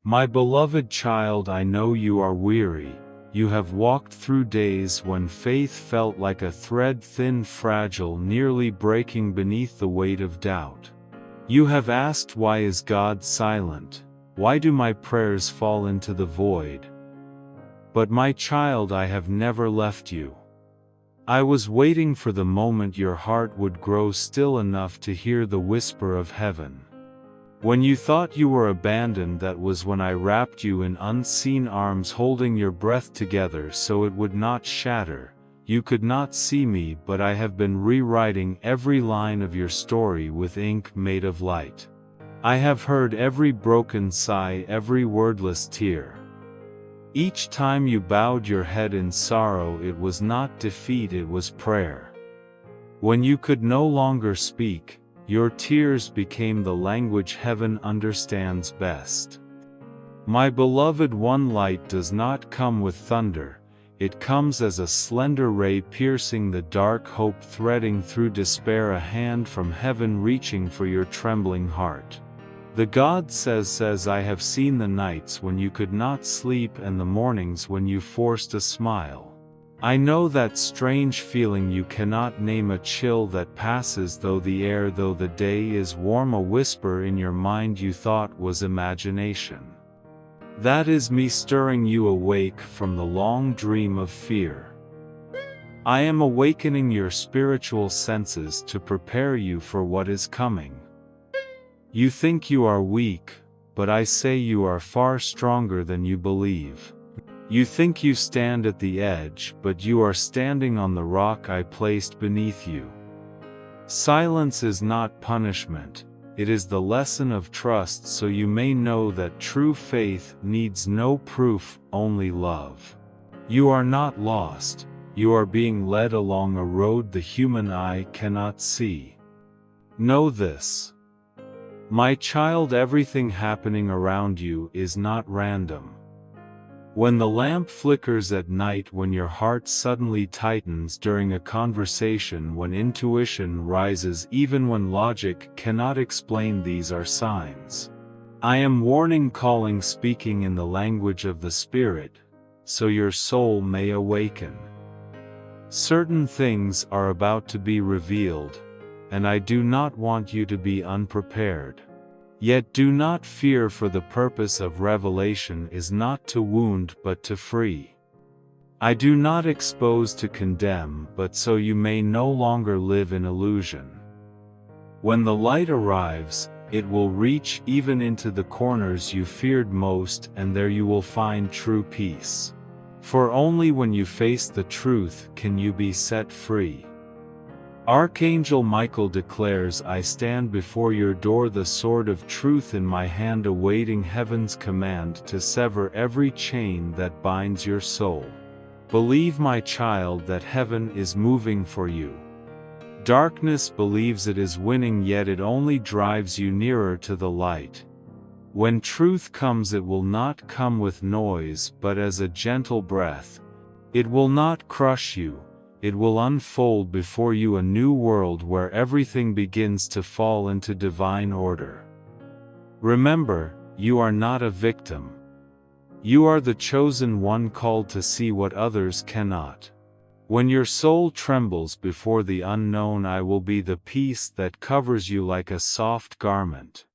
My beloved child, I know you are weary. You have walked through days when faith felt like a thread thin, fragile, nearly breaking beneath the weight of doubt. You have asked, why is God silent? Why do my prayers fall into the void? But my child, I have never left you. I was waiting for the moment your heart would grow still enough to hear the whisper of heaven. When you thought you were abandoned, that was when I wrapped you in unseen arms, holding your breath together so it would not shatter. You could not see me, but I have been rewriting every line of your story with ink made of light. I have heard every broken sigh, every wordless tear. Each time you bowed your head in sorrow, it was not defeat, it was prayer. When you could no longer speak, your tears became the language heaven understands best. My beloved one, light does not come with thunder, it comes as a slender ray piercing the dark, hope threading through despair, a hand from heaven reaching for your trembling heart. The God says, I have seen the nights when you could not sleep and the mornings when you forced a smile. I know that strange feeling you cannot name, a chill that passes though the air, though the day is warm, a whisper in your mind you thought was imagination. That is me stirring you awake from the long dream of fear. I am awakening your spiritual senses to prepare you for what is coming. You think you are weak, but I say you are far stronger than you believe. You think you stand at the edge, but you are standing on the rock I placed beneath you. Silence is not punishment, it is the lesson of trust, so you may know that true faith needs no proof, only love. You are not lost, you are being led along a road the human eye cannot see. Know this. My child, everything happening around you is not random. When the lamp flickers at night, when your heart suddenly tightens during a conversation, when intuition rises even when logic cannot explain, these are signs. I am warning, calling, speaking in the language of the Spirit, so your soul may awaken. Certain things are about to be revealed, and I do not want you to be unprepared. Yet do not fear, for the purpose of revelation is not to wound but to free. I do not expose to condemn, but so you may no longer live in illusion. When the light arrives, it will reach even into the corners you feared most, and there you will find true peace. For only when you face the truth can you be set free. Archangel Michael declares, I stand before your door, the sword of truth in my hand, awaiting heaven's command to sever every chain that binds your soul. Believe, my child, that heaven is moving for you. Darkness believes it is winning, yet it only drives you nearer to the light. When truth comes, it will not come with noise, but as a gentle breath. It will not crush you. It will unfold before you a new world where everything begins to fall into divine order. Remember, you are not a victim. You are the chosen one, called to see what others cannot. When your soul trembles before the unknown, I will be the peace that covers you like a soft garment.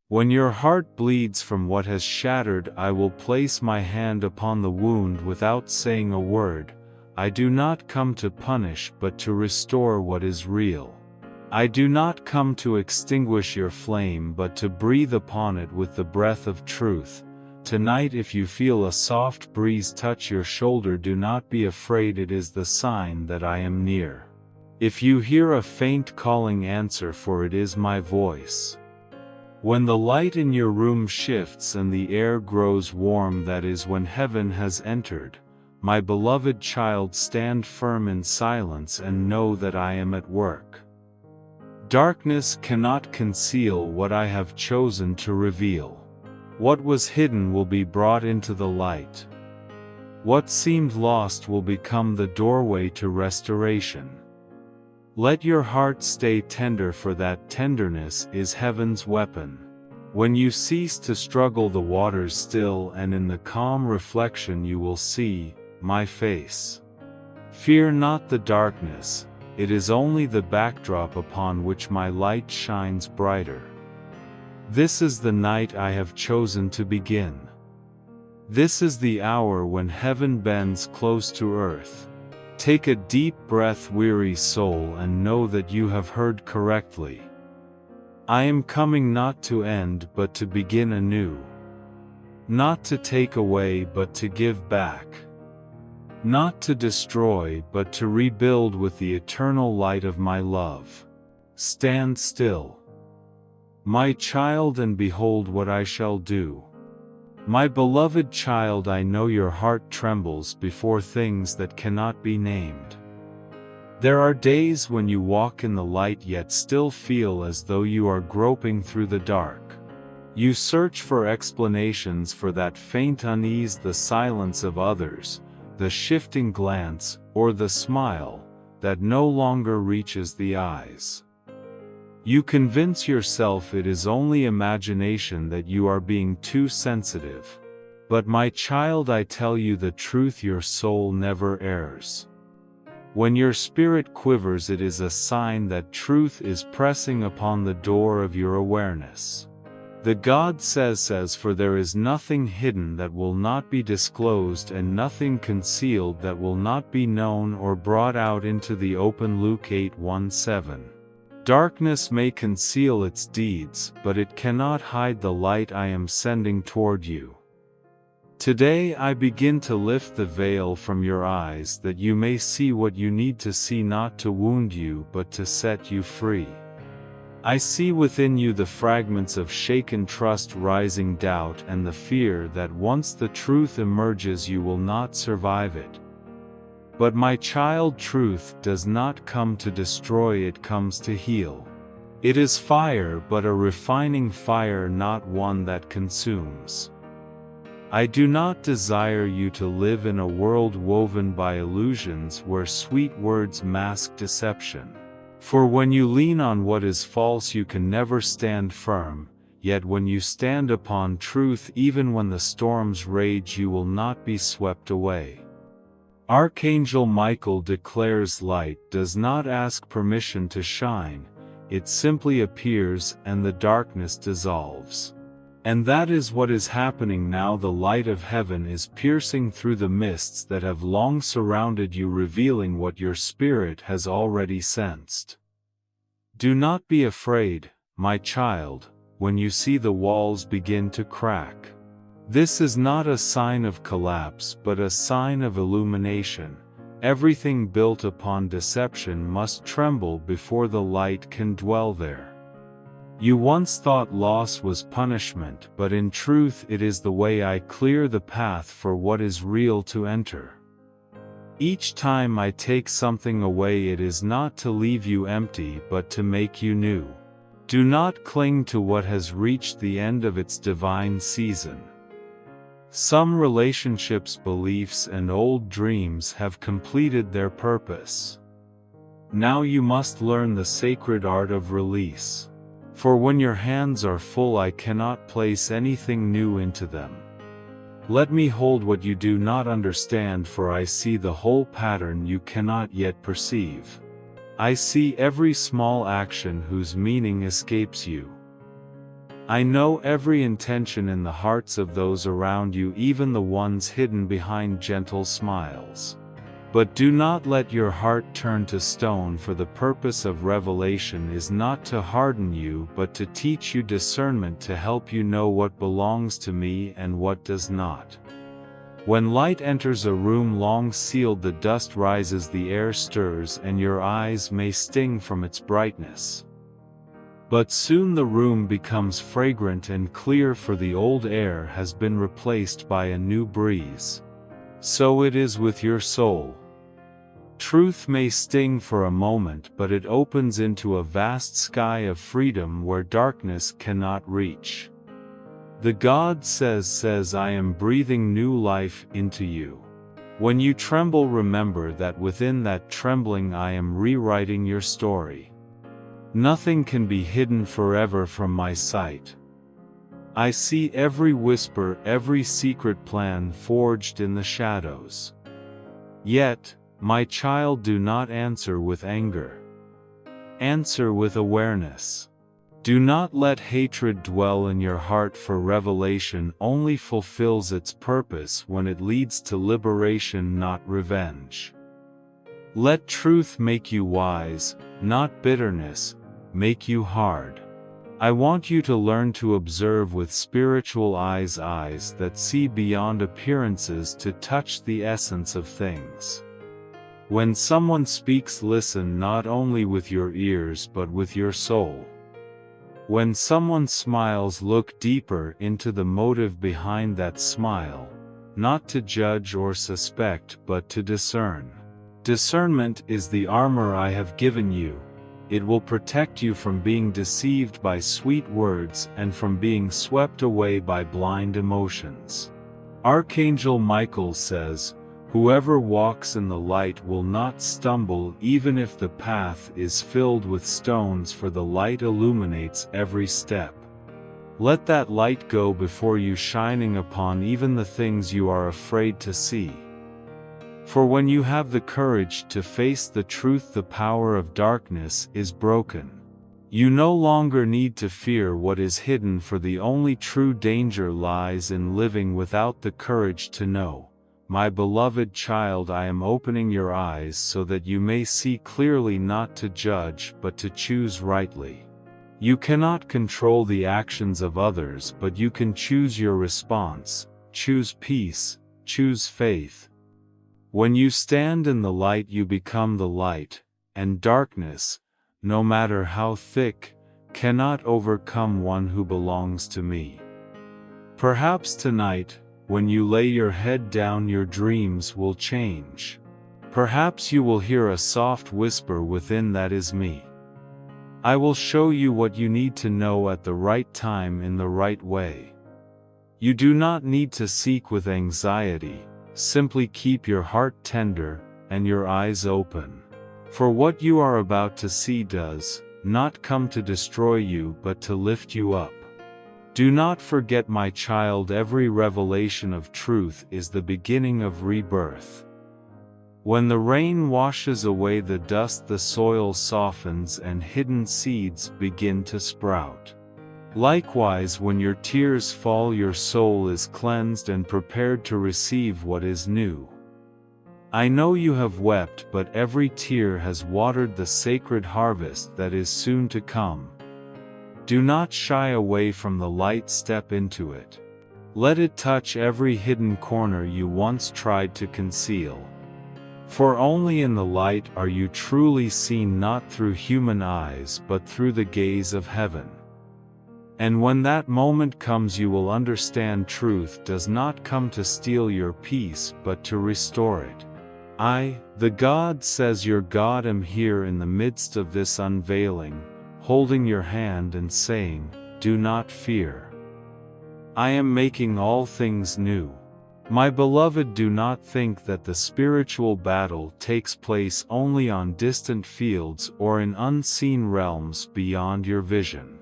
When your heart bleeds from what has shattered, I will place my hand upon the wound without saying a word. I do not come to punish but to restore what is real. I do not come to extinguish your flame but to breathe upon it with the breath of truth. Tonight, if you feel a soft breeze touch your shoulder, do not be afraid, it is the sign that I am near. If you hear a faint calling, answer, for it is my voice. When the light in your room shifts and the air grows warm, that is when heaven has entered. My beloved child, stand firm in silence and know that I am at work. Darkness cannot conceal what I have chosen to reveal. What was hidden will be brought into the light. What seemed lost will become the doorway to restoration. Let your heart stay tender, for that tenderness is heaven's weapon. When you cease to struggle, the waters still, and in the calm reflection you will see my face. Fear not the darkness, it is only the backdrop upon which my light shines brighter. This is the night I have chosen to begin. This is the hour when heaven bends close to earth. Take a deep breath, weary soul, and know that you have heard correctly. I am coming not to end but to begin anew. Not to take away but to give back. Not to destroy but to rebuild with the eternal light of my love. Stand still, my child, and behold what I shall do. My beloved child, I know your heart trembles before things that cannot be named. There are days when you walk in the light yet still feel as though you are groping through the dark. You search for explanations for that faint unease, the silence of others, the shifting glance, or the smile that no longer reaches the eyes. You convince yourself it is only imagination, that you are being too sensitive. But my child, I tell you the truth, your soul never errs. When your spirit quivers, it is a sign that truth is pressing upon the door of your awareness. The God says, for there is nothing hidden that will not be disclosed, and nothing concealed that will not be known or brought out into the open. Luke 8:1-7. Darkness may conceal its deeds, but it cannot hide the light I am sending toward you. Today I begin to lift the veil from your eyes, that you may see what you need to see, not to wound you but to set you free. I see within you the fragments of shaken trust, rising doubt, and the fear that once the truth emerges you will not survive it. But my child, truth does not come to destroy, it comes to heal. It is fire, but a refining fire, not one that consumes. I do not desire you to live in a world woven by illusions, where sweet words mask deception. For when you lean on what is false you can never stand firm, yet when you stand upon truth, even when the storms rage, you will not be swept away. Archangel Michael declares light does not ask permission to shine, it simply appears and the darkness dissolves. And that is what is happening now. The light of heaven is piercing through the mists that have long surrounded you, revealing what your spirit has already sensed. Do not be afraid, my child, when you see the walls begin to crack. This is not a sign of collapse but a sign of illumination. Everything built upon deception must tremble before the light can dwell there. You once thought loss was punishment, but in truth it is the way I clear the path for what is real to enter. Each time I take something away, it is not to leave you empty but to make you new. Do not cling to what has reached the end of its divine season. Some relationships, beliefs, and old dreams have completed their purpose. Now you must learn the sacred art of release. For when your hands are full, I cannot place anything new into them. Let me hold what you do not understand, for I see the whole pattern you cannot yet perceive. I see every small action whose meaning escapes you. I know every intention in the hearts of those around you, even the ones hidden behind gentle smiles. But do not let your heart turn to stone, for the purpose of revelation is not to harden you but to teach you discernment, to help you know what belongs to me and what does not. When light enters a room long sealed, the dust rises, the air stirs, and your eyes may sting from its brightness. But soon the room becomes fragrant and clear, for the old air has been replaced by a new breeze. So it is with your soul. Truth may sting for a moment, but it opens into a vast sky of freedom where darkness cannot reach. The God says, I am breathing new life into you. When you tremble, remember that within that trembling I am rewriting your story. Nothing can be hidden forever from my sight. I see every whisper, every secret plan forged in the shadows. Yet, my child, do not answer with anger. Answer with awareness. Do not let hatred dwell in your heart, for revelation only fulfills its purpose when it leads to liberation, not revenge. Let truth make you wise, not bitterness make you hard. I want you to learn to observe with spiritual eyes that see beyond appearances to touch the essence of things. When someone speaks, listen not only with your ears but with your soul. When someone smiles, look deeper into the motive behind that smile, not to judge or suspect but to discern. Discernment is the armor I have given you. It will protect you from being deceived by sweet words and from being swept away by blind emotions. Archangel Michael says, "Whoever walks in the light will not stumble, even if the path is filled with stones, for the light illuminates every step." Let that light go before you, shining upon even the things you are afraid to see. For when you have the courage to face the truth, the power of darkness is broken. You no longer need to fear what is hidden, for the only true danger lies in living without the courage to know. My beloved child, I am opening your eyes so that you may see clearly, not to judge but to choose rightly. You cannot control the actions of others, but you can choose your response. Choose peace, choose faith. When you stand in the light, you become the light, and darkness, no matter how thick, cannot overcome one who belongs to me. Perhaps tonight, when you lay your head down, your dreams will change. Perhaps you will hear a soft whisper within, "That is me." I will show you what you need to know at the right time in the right way. You do not need to seek with anxiety. Simply keep your heart tender and your eyes open. For what you are about to see does not come to destroy you but to lift you up. Do not forget, my child, every revelation of truth is the beginning of rebirth. When the rain washes away the dust, the soil softens and hidden seeds begin to sprout. Likewise, when your tears fall, your soul is cleansed and prepared to receive what is new. I know you have wept, but every tear has watered the sacred harvest that is soon to come. Do not shy away from the light, step into it. Let it touch every hidden corner you once tried to conceal. For only in the light are you truly seen, not through human eyes but through the gaze of heaven. And when that moment comes, you will understand truth does not come to steal your peace but to restore it. I, the God, says your God, am here in the midst of this unveiling, holding your hand and saying, "Do not fear. I am making all things new." My beloved, do not think that the spiritual battle takes place only on distant fields or in unseen realms beyond your vision.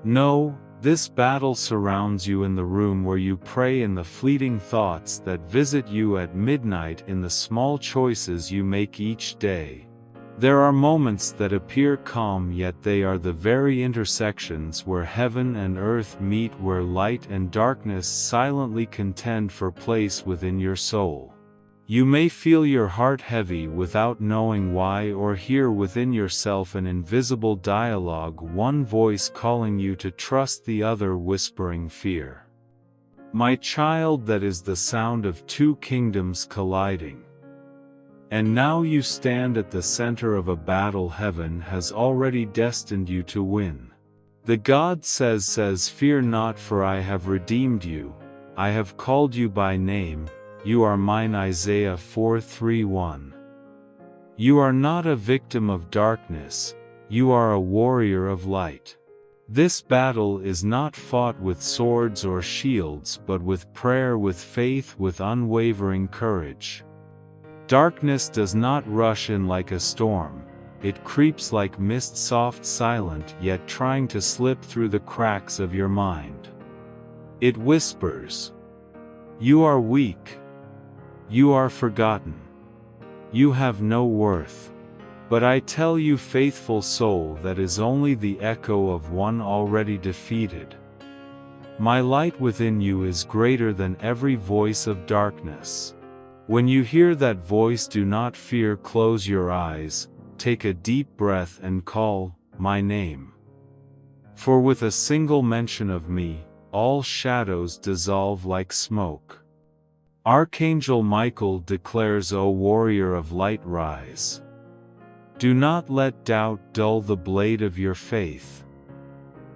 No, this battle surrounds you in the room where you pray, in the fleeting thoughts that visit you at midnight, in the small choices you make each day. There are moments that appear calm, yet they are the very intersections where heaven and earth meet, where light and darkness silently contend for place within your soul. You may feel your heart heavy without knowing why, or hear within yourself an invisible dialogue, one voice calling you to trust, the other whispering fear. My child, that is the sound of two kingdoms colliding. And now you stand at the center of a battle heaven has already destined you to win. The God says, "Fear not, for I have redeemed you. I have called you by name. You are mine." Isaiah 4:3-1. You are not a victim of darkness, you are a warrior of light. This battle is not fought with swords or shields but with prayer, with faith, with unwavering courage. Darkness does not rush in like a storm, it creeps like mist, soft, silent, yet trying to slip through the cracks of your mind. It whispers, "You are weak. You are forgotten. You have no worth." But I tell you, faithful soul, that is only the echo of one already defeated. My light within you is greater than every voice of darkness. When you hear that voice, do not fear, close your eyes, take a deep breath and call my name. For with a single mention of me, all shadows dissolve like smoke. Archangel Michael declares, O warrior of light, rise. Do not let doubt dull the blade of your faith.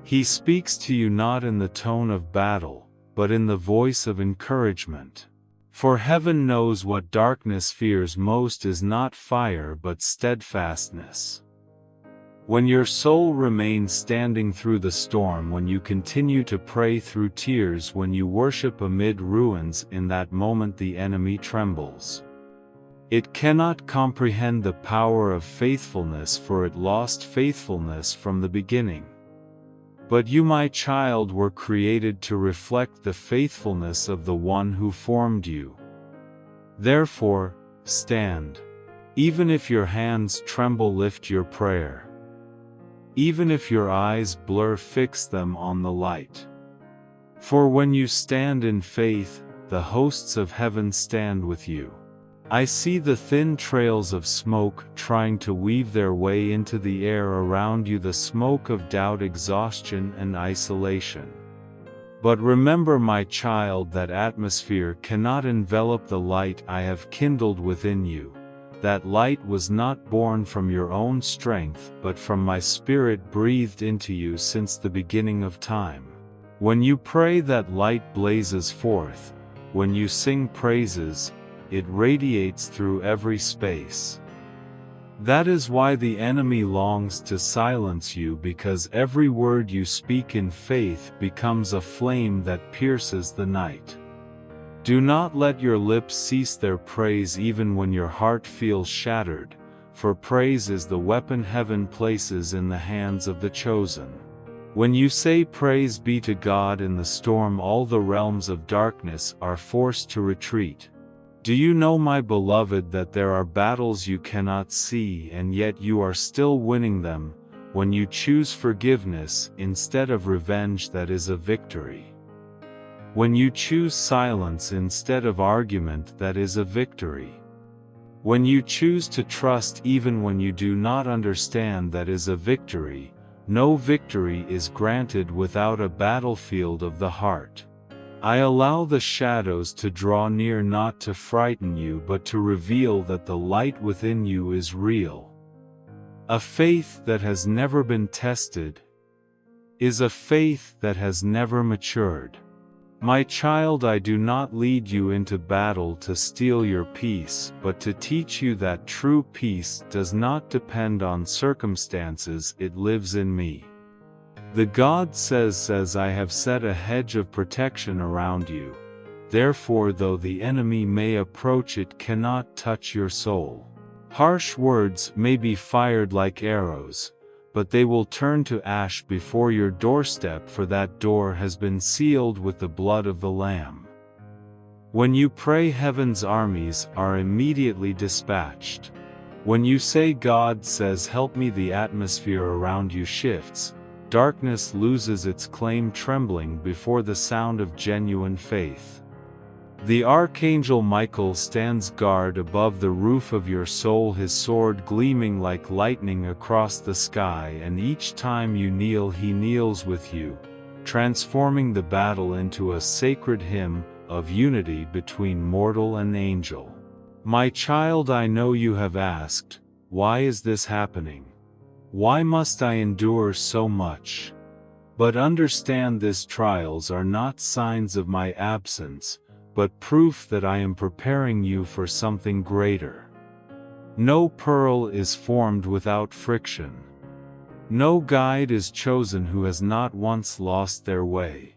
He speaks to you not in the tone of battle, but in the voice of encouragement. For heaven knows what darkness fears most is not fire but steadfastness. When your soul remains standing through the storm, when you continue to pray through tears, when you worship amid ruins, in that moment the enemy trembles. It cannot comprehend the power of faithfulness, for it lost faithfulness from the beginning. But you, my child, were created to reflect the faithfulness of the one who formed you. Therefore, stand. Even if your hands tremble, lift your prayer. Even if your eyes blur, fix them on the light. For when you stand in faith, the hosts of heaven stand with you. I see the thin trails of smoke trying to weave their way into the air around you, the smoke of doubt, exhaustion, and isolation. But remember, my child, that atmosphere cannot envelop the light I have kindled within you. That light was not born from your own strength, but from my Spirit breathed into you since the beginning of time. When you pray, that light blazes forth. When you sing praises, it radiates through every space. That is why the enemy longs to silence you, because every word you speak in faith becomes a flame that pierces the night. Do not let your lips cease their praise even when your heart feels shattered, for praise is the weapon heaven places in the hands of the chosen. When you say praise be to God in the storm, all the realms of darkness are forced to retreat. Do you know, my beloved, that there are battles you cannot see, and yet you are still winning them? When you choose forgiveness instead of revenge, that is a victory. When you choose silence instead of argument, that is a victory. When you choose to trust even when you do not understand, that is a victory. No victory is granted without a battlefield of the heart. I allow the shadows to draw near, not to frighten you, but to reveal that the light within you is real. A faith that has never been tested is a faith that has never matured. My child, I do not lead you into battle to steal your peace, but to teach you that true peace does not depend on circumstances, it lives in me. The God says, I have set a hedge of protection around you. Therefore, though the enemy may approach, it cannot touch your soul. Harsh words may be fired like arrows, but they will turn to ash before your doorstep, for that door has been sealed with the blood of the Lamb. When you pray, heaven's armies are immediately dispatched. When you say, God says, help me, the atmosphere around you shifts. Darkness loses its claim, trembling before the sound of genuine faith. The Archangel Michael stands guard above the roof of your soul, his sword gleaming like lightning across the sky, and each time you kneel, he kneels with you, transforming the battle into a sacred hymn of unity between mortal and angel. My child, I know you have asked, why is this happening? Why must I endure so much? But understand, these trials are not signs of my absence, but proof that I am preparing you for something greater. No pearl is formed without friction. No guide is chosen who has not once lost their way.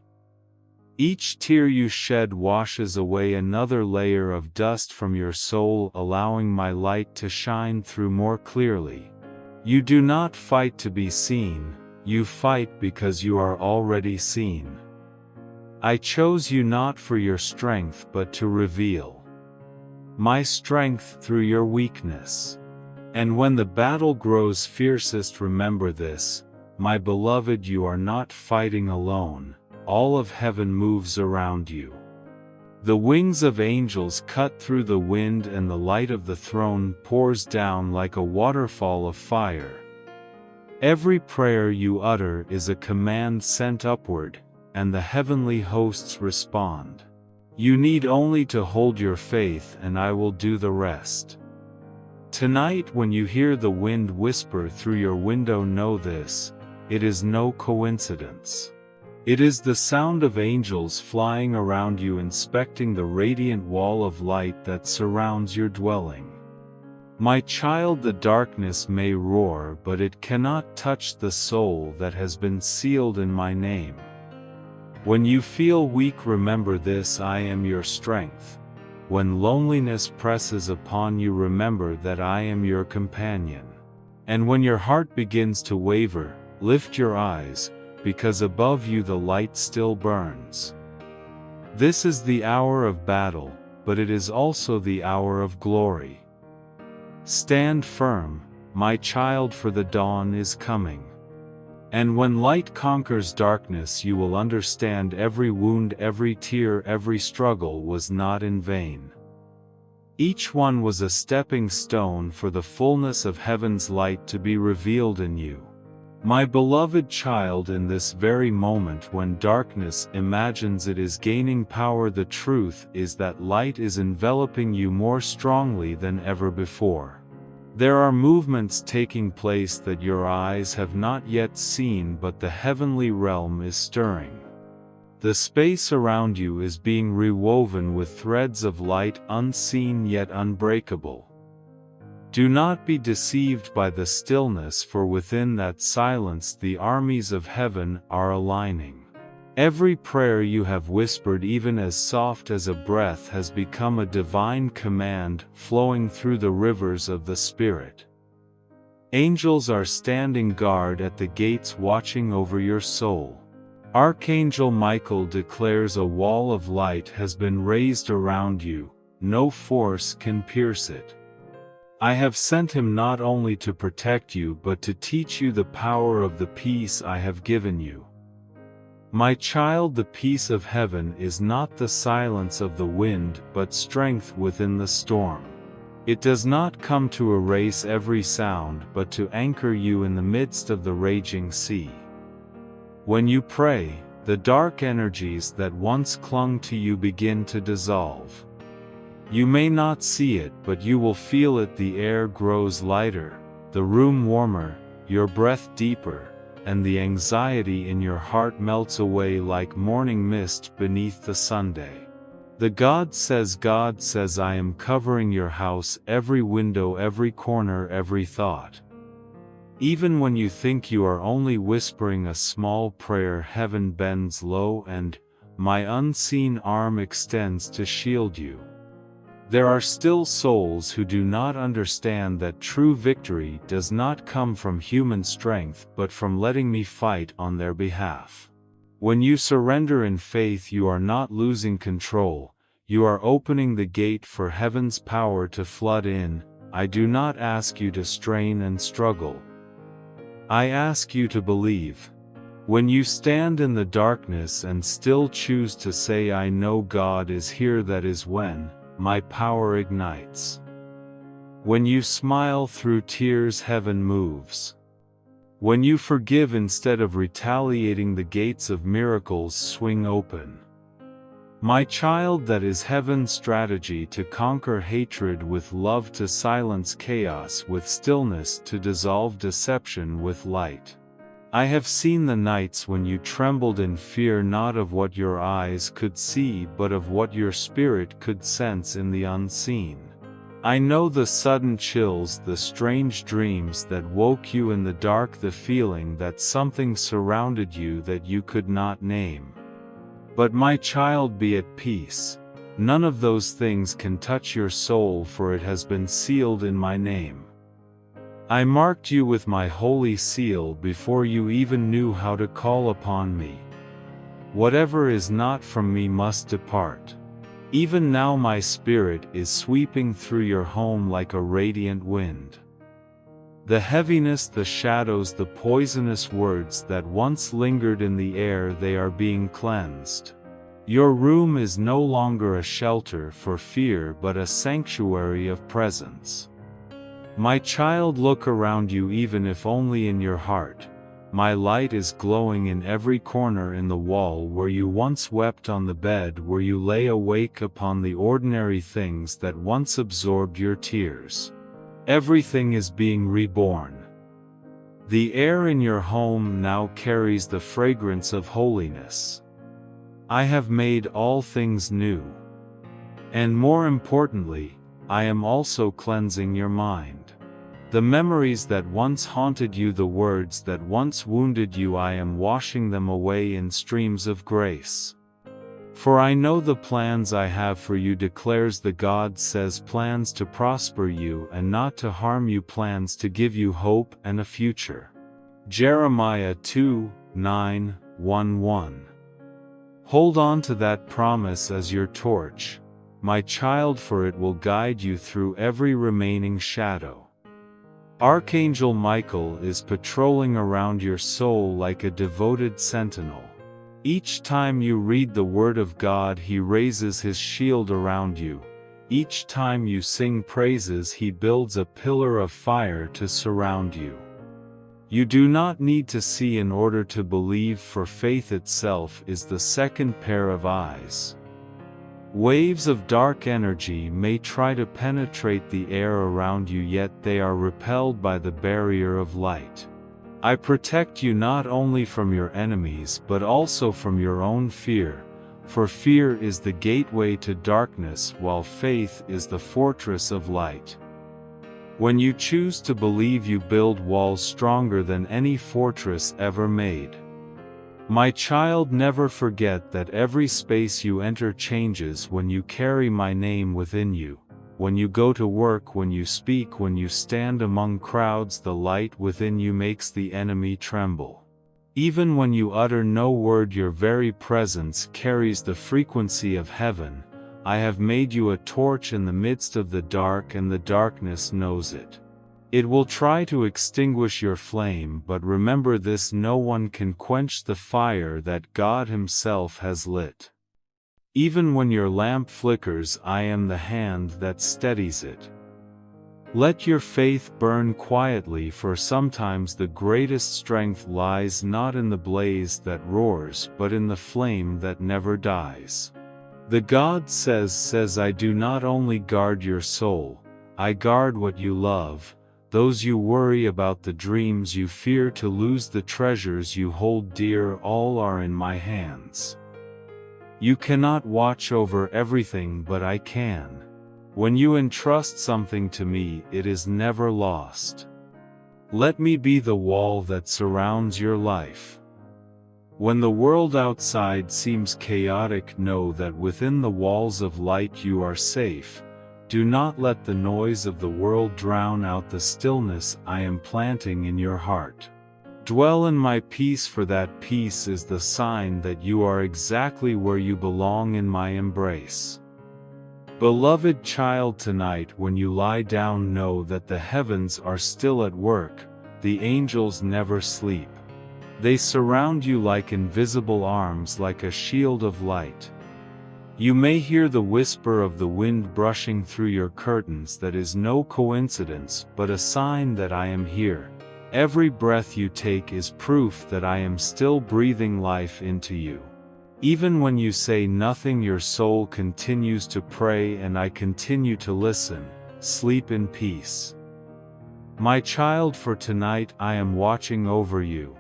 Each tear you shed washes away another layer of dust from your soul, allowing my light to shine through more clearly. You do not fight to be seen, you fight because you are already seen. I chose you not for your strength but to reveal my strength through your weakness. And when the battle grows fiercest, remember this, my beloved, you are not fighting alone, all of heaven moves around you. The wings of angels cut through the wind, and the light of the throne pours down like a waterfall of fire. Every prayer you utter is a command sent upward, and the heavenly hosts respond. You need only to hold your faith, and I will do the rest. Tonight, when you hear the wind whisper through your window, know this, it is no coincidence. It is the sound of angels flying around you, inspecting the radiant wall of light that surrounds your dwelling. My child, the darkness may roar, but it cannot touch the soul that has been sealed in my name. When you feel weak, remember this, I am your strength. When loneliness presses upon you, remember that I am your companion. And when your heart begins to waver, lift your eyes, because above you the light still burns. This is the hour of battle, but it is also the hour of glory. Stand firm, my child, for the dawn is coming. And when light conquers darkness, you will understand every wound, every tear, every struggle was not in vain. Each one was a stepping stone for the fullness of heaven's light to be revealed in you. My beloved child, in this very moment when darkness imagines it is gaining power, the truth is that light is enveloping you more strongly than ever before. There are movements taking place that your eyes have not yet seen, but the heavenly realm is stirring. The space around you is being rewoven with threads of light, unseen yet unbreakable. Do not be deceived by the stillness, for within that silence the armies of heaven are aligning. Every prayer you have whispered, even as soft as a breath, has become a divine command flowing through the rivers of the Spirit. Angels are standing guard at the gates, watching over your soul. Archangel Michael declares a wall of light has been raised around you, no force can pierce it. I have sent him not only to protect you but to teach you the power of the peace I have given you. My child, the peace of heaven is not the silence of the wind, but strength within the storm. It does not come to erase every sound, but to anchor you in the midst of the raging sea. When you pray, the dark energies that once clung to you begin to dissolve. You may not see it, but you will feel it. The air grows lighter, the room warmer, your breath deeper, and the anxiety in your heart melts away like morning mist beneath the Sunday. The God says, I am covering your house, every window, every corner, every thought. Even when you think you are only whispering a small prayer, heaven bends low and my unseen arm extends to shield you. There are still souls who do not understand that true victory does not come from human strength but from letting me fight on their behalf. When you surrender in faith, you are not losing control, you are opening the gate for heaven's power to flood in. I do not ask you to strain and struggle. I ask you to believe. When you stand in the darkness and still choose to say, I know God is here, that is when my power ignites. When you smile through tears, heaven moves. When you forgive instead of retaliating, the gates of miracles swing open. My child, that is heaven's strategy to conquer hatred with love, to silence chaos with stillness, to dissolve deception with light. I have seen the nights when you trembled in fear, not of what your eyes could see but of what your spirit could sense in the unseen. I know the sudden chills, the strange dreams that woke you in the dark, the feeling that something surrounded you that you could not name. But my child, be at peace. None of those things can touch your soul, for it has been sealed in my name. I marked you with my holy seal before you even knew how to call upon me. Whatever is not from me must depart. Even now my spirit is sweeping through your home like a radiant wind. The heaviness, the shadows, the poisonous words that once lingered in the air, they are being cleansed. Your room is no longer a shelter for fear but a sanctuary of presence. My child, look around you, even if only in your heart. My light is glowing in every corner, in the wall where you once wept, on the bed where you lay awake, upon the ordinary things that once absorbed your tears. Everything is being reborn. The air in your home now carries the fragrance of holiness. I have made all things new. And more importantly, I am also cleansing your mind. The memories that once haunted you, the words that once wounded you, I am washing them away in streams of grace. For I know the plans I have for you, declares the God, says, plans to prosper you and not to harm you, plans to give you hope and a future. Jeremiah 2:9-11. Hold on to that promise as your torch, my child, for it will guide you through every remaining shadow. Archangel Michael is patrolling around your soul like a devoted sentinel. Each time you read the Word of God, he raises his shield around you. Each time you sing praises, he builds a pillar of fire to surround you. You do not need to see in order to believe, for faith itself is the second pair of eyes. Waves of dark energy may try to penetrate the air around you, yet they are repelled by the barrier of light. I protect you not only from your enemies but also from your own fear, for fear is the gateway to darkness while faith is the fortress of light. When you choose to believe, you build walls stronger than any fortress ever made. My child, never forget that every space you enter changes when you carry my name within you. When you go to work, when you speak, when you stand among crowds, the light within you makes the enemy tremble. Even when you utter no word, your very presence carries the frequency of heaven. I have made you a torch in the midst of the dark, and the darkness knows it. It will try to extinguish your flame, but remember this: no one can quench the fire that God Himself has lit. Even when your lamp flickers, I am the hand that steadies it. Let your faith burn quietly, for sometimes the greatest strength lies not in the blaze that roars, but in the flame that never dies. The God says, I do not only guard your soul, I guard what you love. Those you worry about, the dreams you fear to lose, the treasures you hold dear, all are in my hands. You cannot watch over everything, but I can. When you entrust something to me, it is never lost. Let me be the wall that surrounds your life. When the world outside seems chaotic, know that within the walls of light you are safe. Do not let the noise of the world drown out the stillness I am planting in your heart. Dwell in my peace, for that peace is the sign that you are exactly where you belong, in my embrace. Beloved child, tonight when you lie down, know that the heavens are still at work. The angels never sleep. They surround you like invisible arms, like a shield of light. You may hear the whisper of the wind brushing through your curtains. That is no coincidence, but a sign that I am here. Every breath you take is proof that I am still breathing life into you. Even when you say nothing, your soul continues to pray, and I continue to listen. Sleep in peace. My child, for tonight I am watching over you.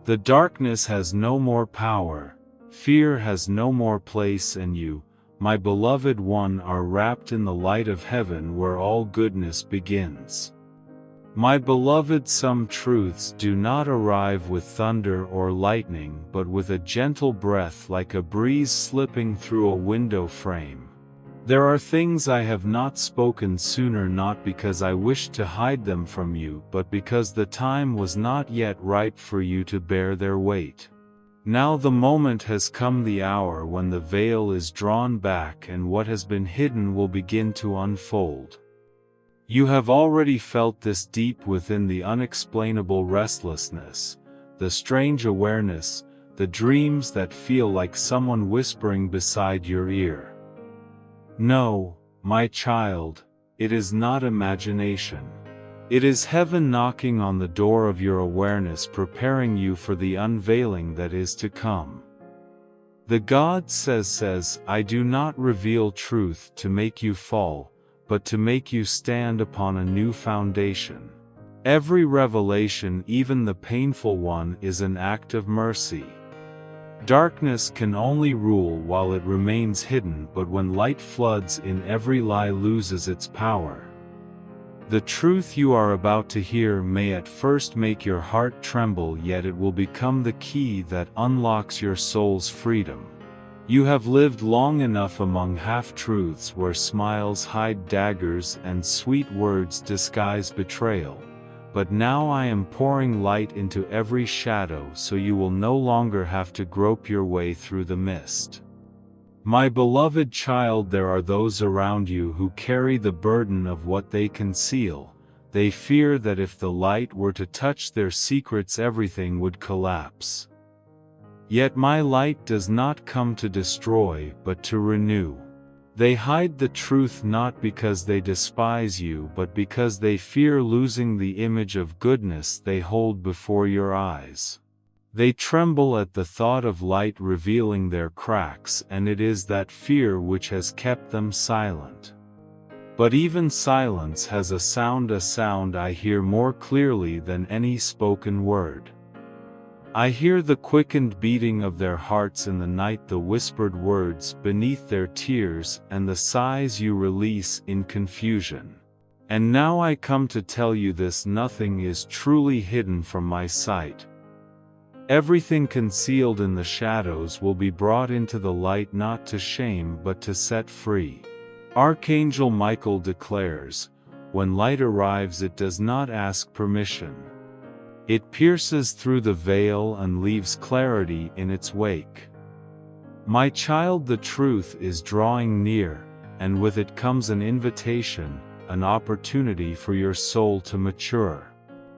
The darkness has no more power. Fear has no more place, and you, my beloved one, are wrapped in the light of heaven where all goodness begins. My beloved, some truths do not arrive with thunder or lightning, but with a gentle breath, like a breeze slipping through a window frame. There are things I have not spoken sooner, not because I wished to hide them from you, but because the time was not yet ripe for you to bear their weight. Now the moment has come, the hour when the veil is drawn back and what has been hidden will begin to unfold. You have already felt this deep within, the unexplainable restlessness, the strange awareness, the dreams that feel like someone whispering beside your ear. No, my child, it is not imagination. It is heaven knocking on the door of your awareness, preparing you for the unveiling that is to come. The God says, I do not reveal truth to make you fall, but to make you stand upon a new foundation. Every revelation, even the painful one, is an act of mercy. Darkness can only rule while it remains hidden, but when light floods in, every lie loses its power. The truth you are about to hear may at first make your heart tremble, yet it will become the key that unlocks your soul's freedom. You have lived long enough among half-truths where smiles hide daggers and sweet words disguise betrayal. But now I am pouring light into every shadow, so you will no longer have to grope your way through the mist. My beloved child, there are those around you who carry the burden of what they conceal. They fear that if the light were to touch their secrets, everything would collapse. Yet my light does not come to destroy, but to renew. They hide the truth not because they despise you, but because they fear losing the image of goodness they hold before your eyes. They tremble at the thought of light revealing their cracks, and it is that fear which has kept them silent. But even silence has a sound I hear more clearly than any spoken word. I hear the quickened beating of their hearts in the night, the whispered words beneath their tears, and the sighs you release in confusion. And now I come to tell you this: nothing is truly hidden from my sight. Everything concealed in the shadows will be brought into the light, not to shame but to set free. Archangel Michael declares, when light arrives, it does not ask permission. It pierces through the veil and leaves clarity in its wake. My child, the truth is drawing near, and with it comes an invitation, an opportunity for your soul to mature.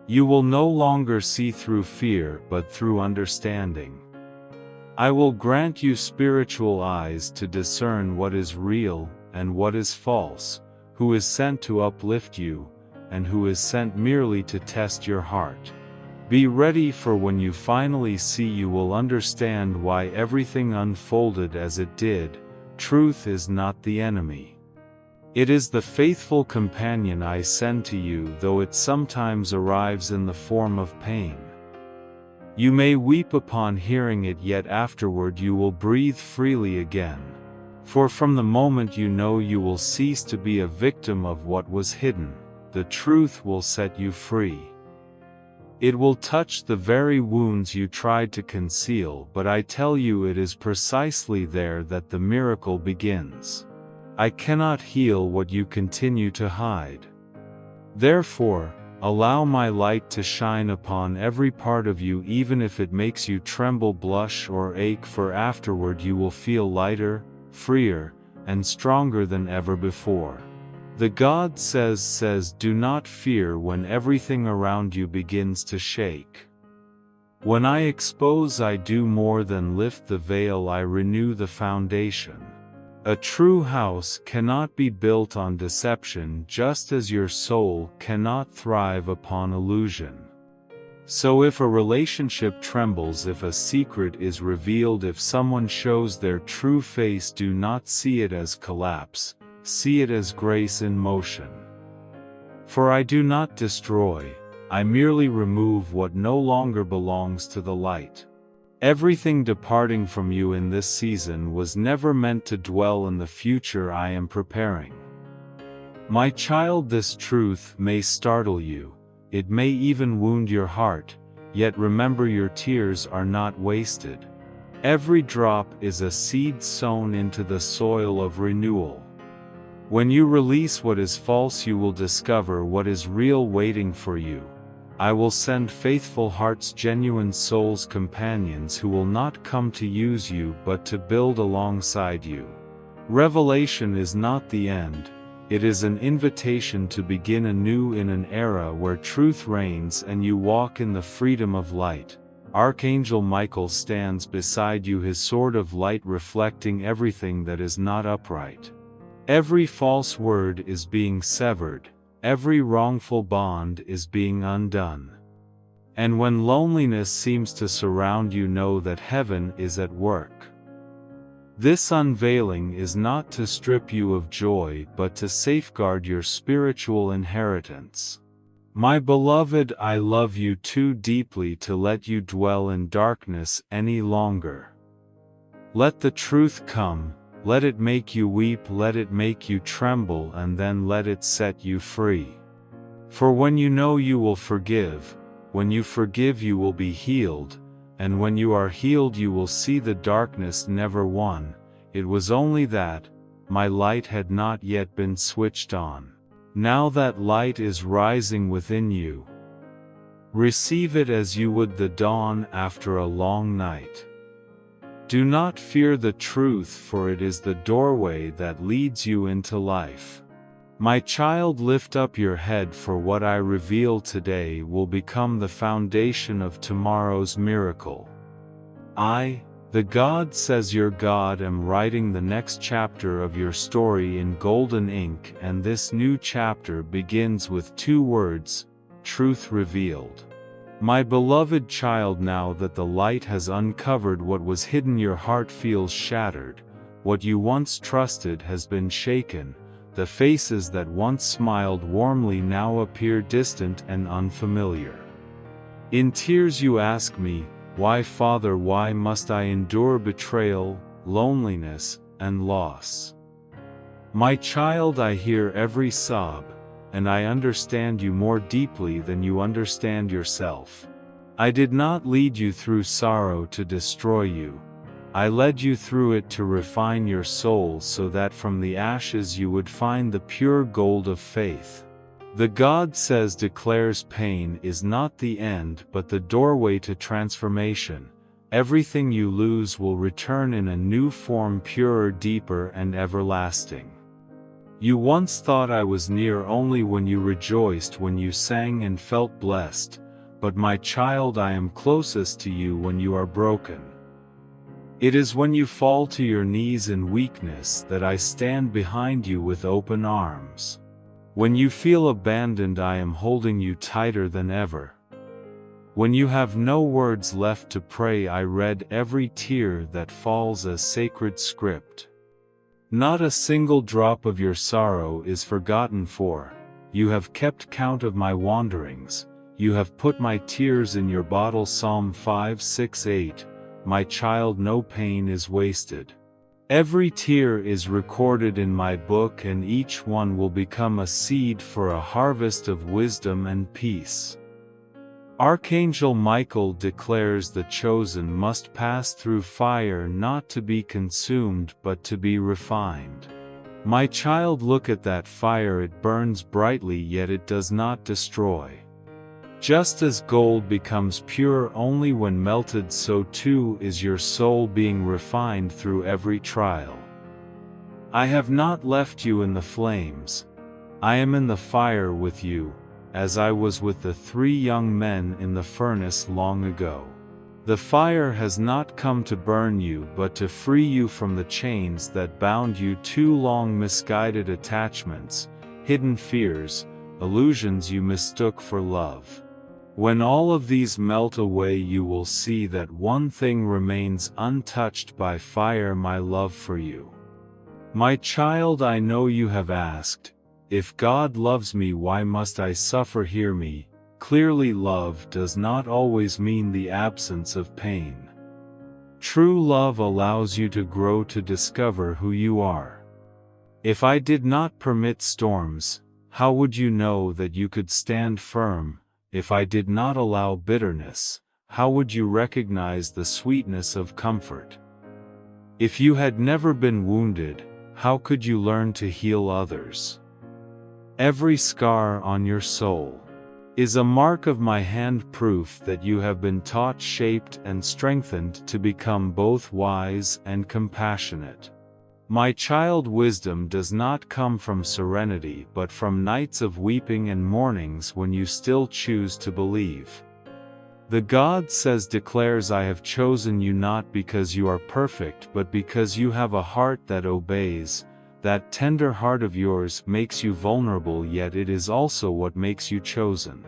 You will no longer see through fear but through understanding. I will grant you spiritual eyes to discern what is real and what is false, who is sent to uplift you, and who is sent merely to test your heart. Be ready, for when you finally see, you will understand why everything unfolded as it did. Truth is not the enemy. It is the faithful companion I send to you, though it sometimes arrives in the form of pain. You may weep upon hearing it, yet afterward you will breathe freely again. For from the moment you know, you will cease to be a victim of what was hidden. The truth will set you free. It will touch the very wounds you tried to conceal, but I tell you, it is precisely there that the miracle begins. I cannot heal what you continue to hide. Therefore, allow my light to shine upon every part of you, even if it makes you tremble, blush, or ache, for afterward you will feel lighter, freer, and stronger than ever before. The God says, do not fear when everything around you begins to shake. When I expose, I do more than lift the veil, I renew the foundation. A true house cannot be built on deception, just as your soul cannot thrive upon illusion. So if a relationship trembles, if a secret is revealed, if someone shows their true face, do not see it as collapse, see it as grace in motion. For I do not destroy, I merely remove what no longer belongs to the light. Everything departing from you in this season was never meant to dwell in the future I am preparing. My child, this truth may startle you, it may even wound your heart, yet remember, your tears are not wasted. Every drop is a seed sown into the soil of renewal. When you release what is false, you will discover what is real waiting for you. I will send faithful hearts, genuine souls, companions who will not come to use you but to build alongside you. Revelation is not the end, it is an invitation to begin anew in an era where truth reigns and you walk in the freedom of light. Archangel Michael stands beside you, his sword of light reflecting everything that is not upright. Every false word is being severed, every wrongful bond is being undone. And when loneliness seems to surround you, know that heaven is at work. This unveiling is not to strip you of joy but to safeguard your spiritual inheritance. My beloved, I love you too deeply to let you dwell in darkness any longer. Let the truth come, let it make you weep, let it make you tremble, and then let it set you free. For when you know, you will forgive, when you forgive you will be healed, and when you are healed you will see the darkness never won. It was only that my light had not yet been switched on. Now that light is rising within you. Receive it as you would the dawn after a long night. Do not fear the truth, for it is the doorway that leads you into life. My child, lift up your head, for what I reveal today will become the foundation of tomorrow's miracle. I, the God says your God, am writing the next chapter of your story in golden ink, and this new chapter begins with 2 words, truth revealed. My beloved child, now that the light has uncovered what was hidden, your heart feels shattered, what you once trusted has been shaken, the faces that once smiled warmly now appear distant and unfamiliar. In tears you ask me, why, Father, why must I endure betrayal, loneliness, and loss? My child, I hear every sob, and I understand you more deeply than you understand yourself. I did not lead you through sorrow to destroy you. I led you through it to refine your soul, so that from the ashes you would find the pure gold of faith. The God says declares pain is not the end but the doorway to transformation. Everything you lose will return in a new form, purer, deeper, and everlasting. You once thought I was near only when you rejoiced, when you sang and felt blessed, but my child, I am closest to you when you are broken. It is when you fall to your knees in weakness that I stand behind you with open arms. When you feel abandoned, I am holding you tighter than ever. When you have no words left to pray, I read every tear that falls as sacred script. Not a single drop of your sorrow is forgotten, for you have kept count of my wanderings, you have put my tears in your bottle. Psalm 5:6-8. My child, no pain is wasted. Every tear is recorded in my book, and each one will become a seed for a harvest of wisdom and peace. Archangel Michael declares the chosen must pass through fire, not to be consumed but to be refined. My child, look at that fire, it burns brightly yet it does not destroy. Just as gold becomes pure only when melted, so too is your soul being refined through every trial. I have not left you in the flames. I am in the fire with you, as I was with the 3 young men in the furnace long ago. The fire has not come to burn you but to free you from the chains that bound you, too long misguided attachments, hidden fears, illusions you mistook for love. When all of these melt away, you will see that one thing remains untouched by fire: my love for you. My child, I know you have asked, if God loves me, why must I suffer? Hear me, clearly, love does not always mean the absence of pain. True love allows you to grow, to discover who you are. If I did not permit storms, how would you know that you could stand firm? If I did not allow bitterness, how would you recognize the sweetness of comfort? If you had never been wounded, how could you learn to heal others? Every scar on your soul, is a mark of my hand, proof that you have been taught, shaped, and strengthened to become both wise and compassionate. My child, wisdom does not come from serenity but from nights of weeping and mornings when you still choose to believe. The God says declares, I have chosen you not because you are perfect but because you have a heart that obeys. That tender heart of yours makes you vulnerable, yet it is also what makes you chosen.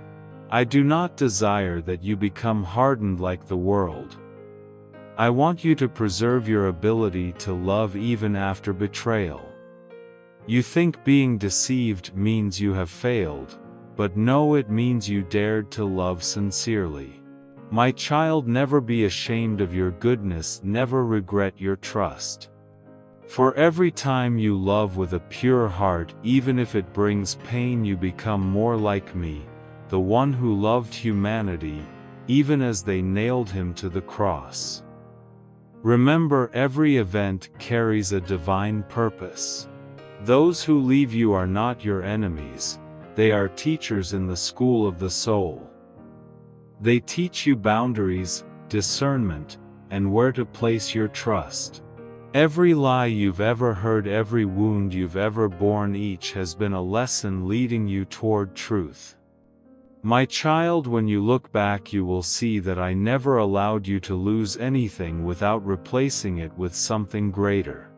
I do not desire that you become hardened like the world. I want you to preserve your ability to love even after betrayal. You think being deceived means you have failed, but no, it means you dared to love sincerely. My child, never be ashamed of your goodness, never regret your trust. For every time you love with a pure heart, even if it brings pain, you become more like me, the one who loved humanity, even as they nailed him to the cross. Remember, every event carries a divine purpose. Those who leave you are not your enemies, they are teachers in the school of the soul. They teach you boundaries, discernment, and where to place your trust. Every lie you've ever heard, every wound you've ever borne, each has been a lesson leading you toward truth. My child, when you look back, you will see that I never allowed you to lose anything without replacing it with something greater.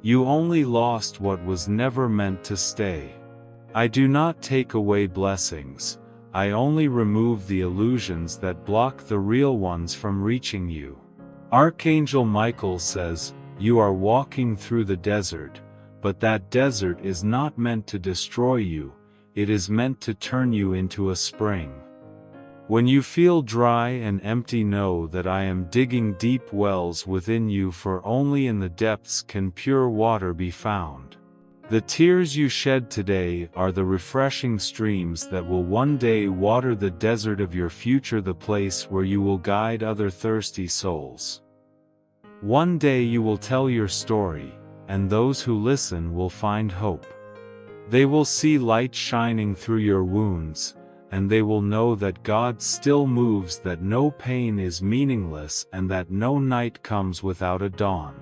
You only lost what was never meant to stay. I do not take away blessings, I only remove the illusions that block the real ones from reaching you. Archangel Michael says, you are walking through the desert, but that desert is not meant to destroy you, it is meant to turn you into a spring. When you feel dry and empty, know that I am digging deep wells within you, for only in the depths can pure water be found. The tears you shed today are the refreshing streams that will one day water the desert of your future, the place where you will guide other thirsty souls. One day you will tell your story, and those who listen will find hope. They will see light shining through your wounds, and they will know that God still moves, that no pain is meaningless, and that no night comes without a dawn.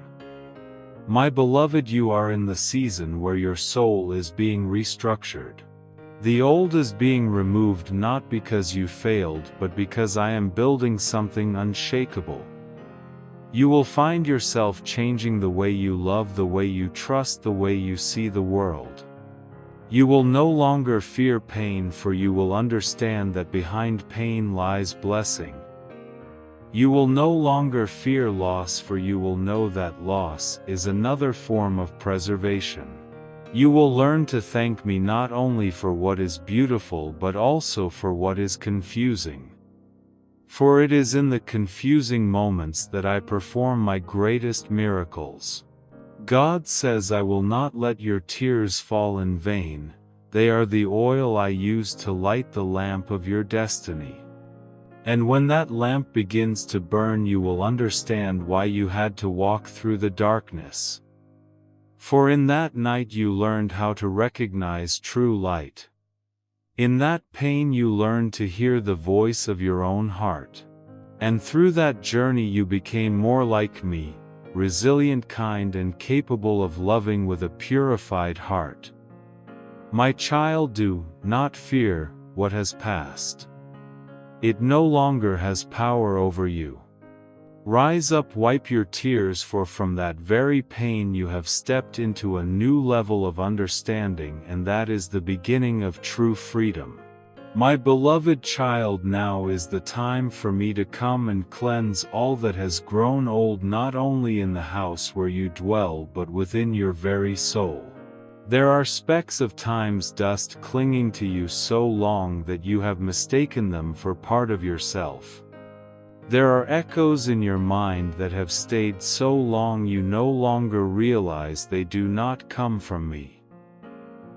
My beloved, you are in the season where your soul is being restructured. The old is being removed, not because you failed, but because I am building something unshakable. You will find yourself changing the way you love, the way you trust, the way you see the world. You will no longer fear pain, for you will understand that behind pain lies blessing. You will no longer fear loss, for you will know that loss is another form of preservation. You will learn to thank me not only for what is beautiful but also for what is confusing. For it is in the confusing moments that I perform my greatest miracles. God says, I will not let your tears fall in vain, they are the oil I use to light the lamp of your destiny. And when that lamp begins to burn, you will understand why you had to walk through the darkness. For in that night you learned how to recognize true light. In that pain you learned to hear the voice of your own heart. And through that journey you became more like me, resilient, kind, and capable of loving with a purified heart. My child, do not fear what has passed. It no longer has power over you. Rise up, wipe your tears, for from that very pain you have stepped into a new level of understanding, and that is the beginning of true freedom. My beloved child, now is the time for me to come and cleanse all that has grown old, not only in the house where you dwell but within your very soul. There are specks of time's dust clinging to you so long that you have mistaken them for part of yourself. There are echoes in your mind that have stayed so long you no longer realize they do not come from me.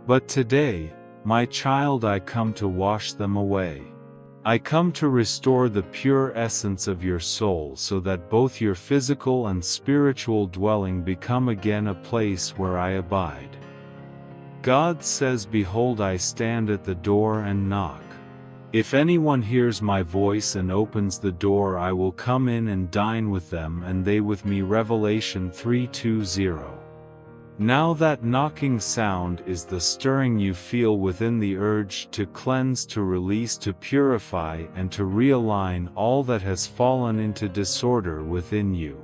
But today, my child, I come to wash them away. I come to restore the pure essence of your soul so that both your physical and spiritual dwelling become again a place where I abide. God says, behold, I stand at the door and knock. If anyone hears my voice and opens the door, I will come in and dine with them and they with me. Revelation 3:20. Now that knocking sound is the stirring you feel within, the urge to cleanse, to release, to purify, and to realign all that has fallen into disorder within you.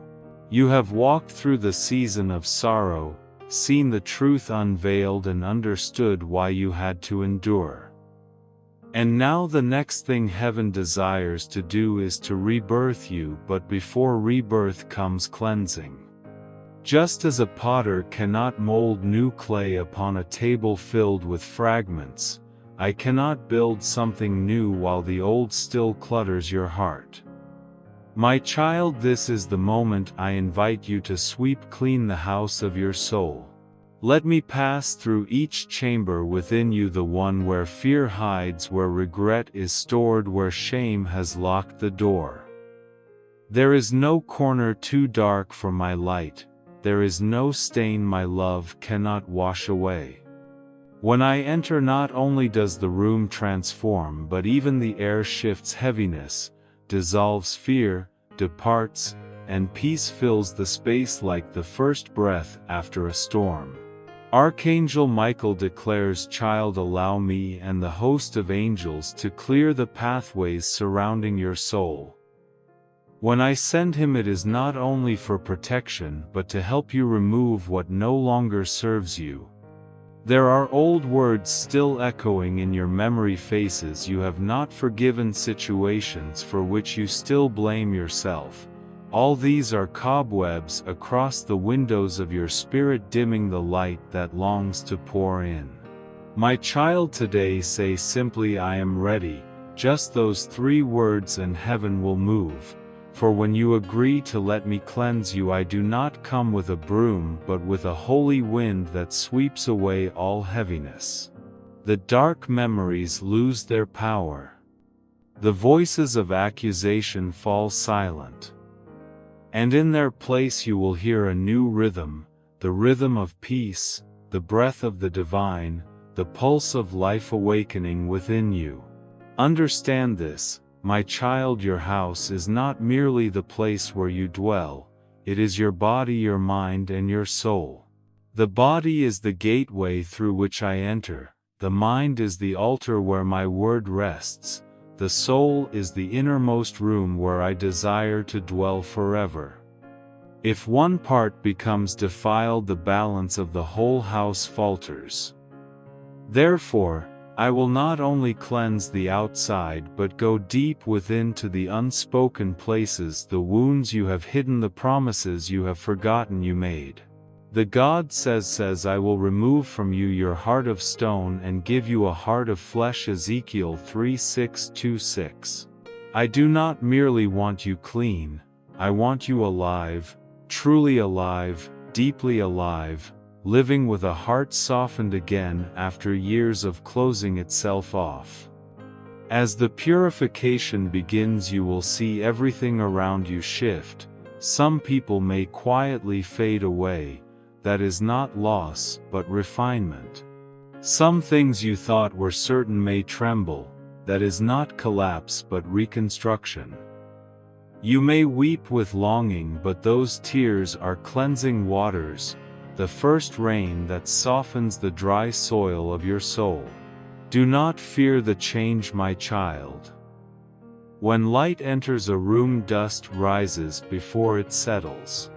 You have walked through the season of sorrow, seen the truth unveiled, and understood why you had to endure. And now the next thing heaven desires to do is to rebirth you, but before rebirth comes cleansing. Just as a potter cannot mold new clay upon a table filled with fragments, I cannot build something new while the old still clutters your heart. My child, this is the moment I invite you to sweep clean the house of your soul. Let me pass through each chamber within you, the one where fear hides, where regret is stored, where shame has locked the door. There is no corner too dark for my light, there is no stain my love cannot wash away. When I enter, not only does the room transform, but even the air shifts heaviness, dissolves fear, departs, and peace fills the space like the first breath after a storm. Archangel Michael declares, "Child, allow me and the host of angels to clear the pathways surrounding your soul." When I send him, it is not only for protection but to help you remove what no longer serves you. There are old words still echoing in your memory, faces you have not forgiven, situations for which you still blame yourself. All these are cobwebs across the windows of your spirit, dimming the light that longs to pour in. My child, today say simply, "I am ready," just those 3 words, and heaven will move. For when you agree to let me cleanse you, I do not come with a broom but with a holy wind that sweeps away all heaviness. The dark memories lose their power. The voices of accusation fall silent. And in their place you will hear a new rhythm, the rhythm of peace, the breath of the divine, the pulse of life awakening within you. Understand this, my child, your house is not merely the place where you dwell, it is your body, your mind, and your soul. The body is the gateway through which I enter, the mind is the altar where my word rests, the soul is the innermost room where I desire to dwell forever. If one part becomes defiled, the balance of the whole house falters. Therefore, I will not only cleanse the outside but go deep within to the unspoken places, the wounds you have hidden, the promises you have forgotten you made. The God says, "I will remove from you your heart of stone and give you a heart of flesh." Ezekiel 3:6-6. I do not merely want you clean, I want you alive, truly alive, deeply alive, living with a heart softened again after years of closing itself off. As the purification begins, you will see everything around you shift. Some people may quietly fade away. That is not loss, but refinement. Some things you thought were certain may tremble. That is not collapse, but reconstruction. You may weep with longing, but those tears are cleansing waters, the first rain that softens the dry soil of your soul. Do not fear the change, my child. When light enters a room, dust rises before it settles.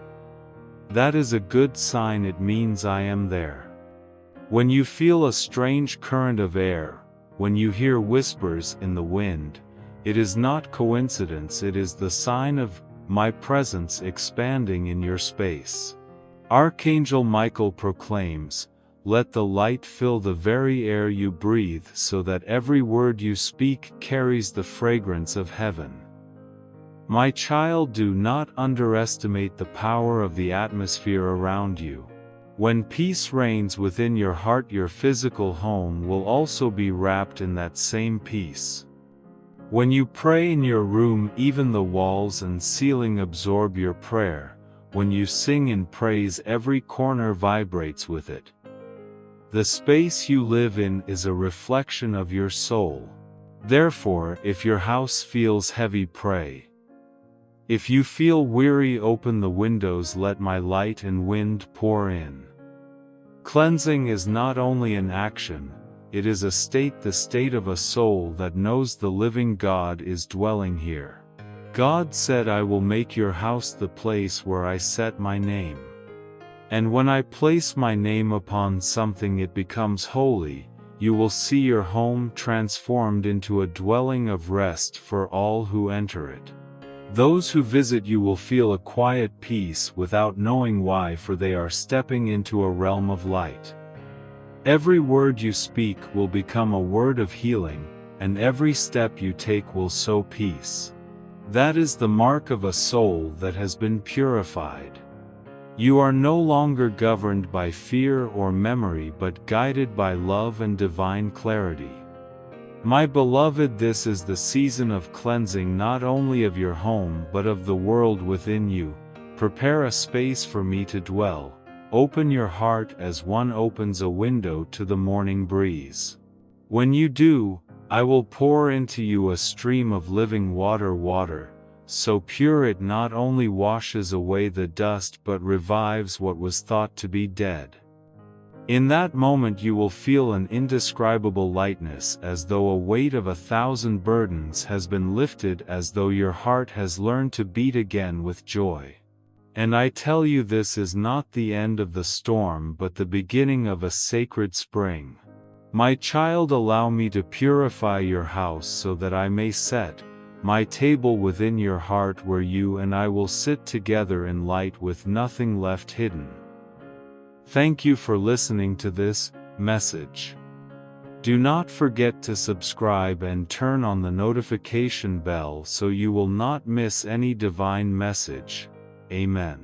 That is a good sign, it means I am there. When you feel a strange current of air, when you hear whispers in the wind, it is not coincidence, it is the sign of my presence expanding in your space. Archangel Michael proclaims, "Let the light fill the very air you breathe, so that every word you speak carries the fragrance of heaven." My child, do not underestimate the power of the atmosphere around you. When peace reigns within your heart, your physical home will also be wrapped in that same peace. When you pray in your room, even the walls and ceiling absorb your prayer. When you sing in praise, every corner vibrates with it. The space you live in is a reflection of your soul. Therefore, if your house feels heavy, pray. If you feel weary, open the windows, let my light and wind pour in. Cleansing is not only an action, it is a state, the state of a soul that knows the living God is dwelling here. God said, I will make your house the place where I set my name. And when I place my name upon something, it becomes holy. You will see your home transformed into a dwelling of rest for all who enter it. Those who visit you will feel a quiet peace without knowing why, for they are stepping into a realm of light. Every word you speak will become a word of healing, and every step you take will sow peace. That is the mark of a soul that has been purified. You are no longer governed by fear or memory, but guided by love and divine clarity. My beloved, this is the season of cleansing, not only of your home but of the world within you. Prepare a space for me to dwell. Open your heart as one opens a window to the morning breeze. When you do, I will pour into you a stream of living water, so pure it not only washes away the dust but revives what was thought to be dead. In that moment you will feel an indescribable lightness, as though a weight of 1,000 burdens has been lifted, as though your heart has learned to beat again with joy. And I tell you, this is not the end of the storm but the beginning of a sacred spring. My child, allow me to purify your house so that I may set my table within your heart, where you and I will sit together in light with nothing left hidden. Thank you for listening to this message. Do not forget to subscribe and turn on the notification bell so you will not miss any divine message. Amen.